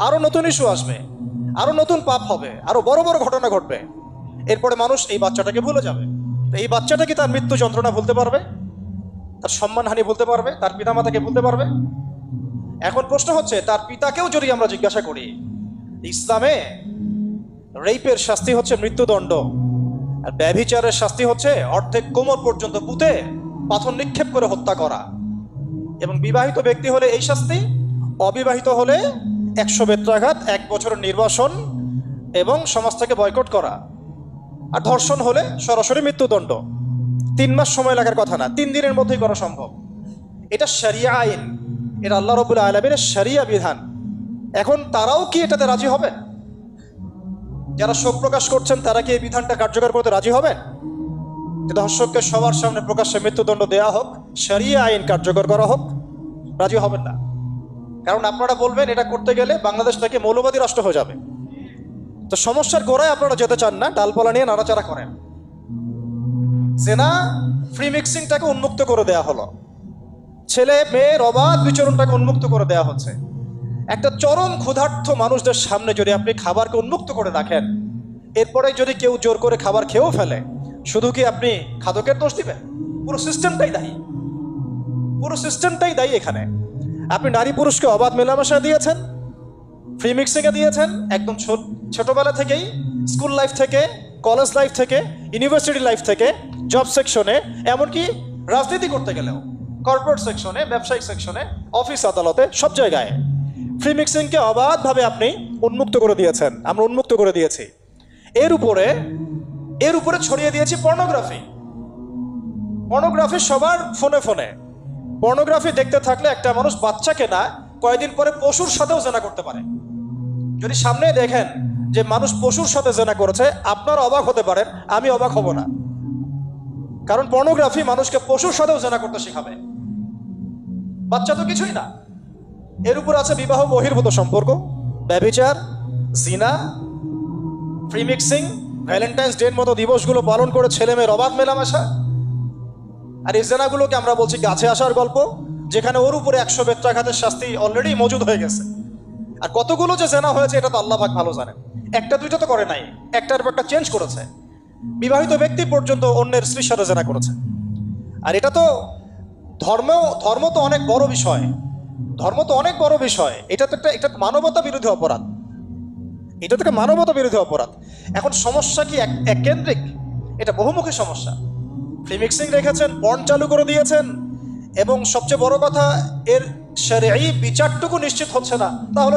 আরো নতুন ইস্যু আসবে, আরো নতুন পাপ হবে, আরো বড় বড় ঘটনা ঘটবে। এরপরে মানুষ এই বাচ্চাটাকে ভুলে যাবে। তো এই বাচ্চাটা কি তার মৃত্যু যন্ত্রণা ভুলতে পারবে? তার সম্মানহানি ভুলতে পারবে? তার পিতামাতাকে ভুলতে পারবে? এখন প্রশ্ন হচ্ছে, তার পিতাকেও যদি আমরা জিজ্ঞাসা করি, ইসলামে রেপের শাস্তি হচ্ছে মৃত্যুদণ্ড, আর ব্যভিচারের শাস্তি হচ্ছে অর্ধেক কোমর পর্যন্ত পুঁতে পাথর নিক্ষেপ করে হত্যা করা। এবং বিবাহিত ব্যক্তি হলে এই শাস্তি, অবিবাহিত হলে 100 বেত্রাঘাত, 1 বছরের নির্বাসন এবং সমাজ থেকে বয়কট করা। আর ধর্ষণ হলে সরাসরি মৃত্যুদণ্ড। 3 মাস সময় লাগার কথা না, 3 দিনের মধ্যেই করা সম্ভব। এটা শরিয়া আইন, এটা আল্লাহ রাব্বুল আলামিনের শরিয়া বিধান। এখন তারাও কি এটাতে রাজি হবে? যারা শোক প্রকাশ করছেন তারা কি এই বিধানটা কার্যকর করতে রাজি হবেন? যে ধর্ষককে সবার সামনে প্রকাশ্যে মৃত্যুদণ্ড দেওয়া হোক, শরিয়া আইন কার্যকর করা হোক? রাজি হবেন না। কারণ আপনারা বলবেন এটা করতে গেলে বাংলাদেশ থেকে মৌলবাদী রাষ্ট্র হয়ে যাবে। তো সমস্যার গোড়ায় আপনারা যেতে চান না, ডালপালা নিয়ে নাড়াচাড়া করেন। জেনা ফ্রি মিক্সিংটাকে উন্মুক্ত করে দেয়া হলো, ছেলে মেয়ের অবাধ বিচরণটাকে উন্মুক্ত করে দেয়া হচ্ছে। একটা চরম ক্ষুধার্ত মানুষদের সামনে যদি আপনি খাবারকে উন্মুক্ত করে রাখেন, এরপরে যদি কেউ জোর করে খাবার খেয়েও ফেলে, শুধু কি আপনি খাদকের দোষ দিবেন? পুরো সিস্টেমটাই দায়ী, পুরো সিস্টেমটাই দায়ী। এখানে আপনি নারী পুরুষকে অবাধ মেলামেশা দিয়েছেন, ফ্রি মিক্সিংয়ে দিয়েছেন, একদম ছোটবেলা থেকেই, স্কুল লাইফ থেকে, কলেজ লাইফ থেকে, ইউনিভার্সিটি লাইফ থেকে, জব সেকশনে, এমনকি রাজনীতি করতে গেলেও কর্পোরেট সেকশনে, ব্যবসায়িক সেকশনে, অফিস আদালতে, সব জায়গায় ফ্রি মিক্সিংকে অবাধভাবে আপনি উন্মুক্ত করে দিয়েছেন, আমরা উন্মুক্ত করে দিয়েছি। এর উপরে ছড়িয়ে দিয়েছি পর্নোগ্রাফি। পর্নোগ্রাফি সবার ফোনে ফোনে। পর্নোগ্রাফি দেখতে থাকলে একটা মানুষ বাচ্চাকে না, কয়েকদিন পরে পশুর সাথেও জেনা করতে পারে। যদি সামনে দেখেন যে মানুষ পশুর সাথে জেনা করেছে, আপনারা অবাক হতে পারেন, আমি অবাক হব না। কারণ পর্নোগ্রাফি মানুষকে পশুর সাথেও জেনা করতে শেখাবে। বাচ্চা তো কিছুই না। এর উপর আছে বিবাহ বহির্ভূত সম্পর্ক, ব্যভিচার, জিনা, ফ্রি মিক্সিং, ভ্যালেন্টাইন্স ডের মতো দিবসগুলো পালন করে ছেলে মেয়ের অবাধ মেলামেশা। আর এই জেনাগুলোকে আমরা বলছি গাছে আসার গল্প, যেখানে ওর উপরে 100 বেত্রাঘাতের শাস্তি অলরেডি মজুদ হয়ে গেছে। আর কতগুলো যে জেনা হয়েছে এটা তো আল্লাহ পাক ভালো জানেন। একটা দুইটা তো করে নাই, একটার পর একটা চেঞ্জ করেছে। বিবাহিত ব্যক্তি পর্যন্ত অন্যের স্ত্রীর সাথে জেনা করেছে। আর এটা তো ধর্ম তো অনেক বড় বিষয়, ধর্ম তো অনেক বড় বিষয়। এটা তো এটা মানবতা বিরোধী অপরাধ, এটা তো একটা মানবতা বিরোধী অপরাধ। এখন সমস্যা কি এককেন্দ্রিক? এটা বহুমুখী সমস্যা। ফ্রি মিক্সিং রেখেছেন, পর্ন চালু করে দিয়েছেন, এবং সবচেয়ে বড় কথা, এর শরঈ বিচারটুকু নিশ্চিত হচ্ছে না। তাহলে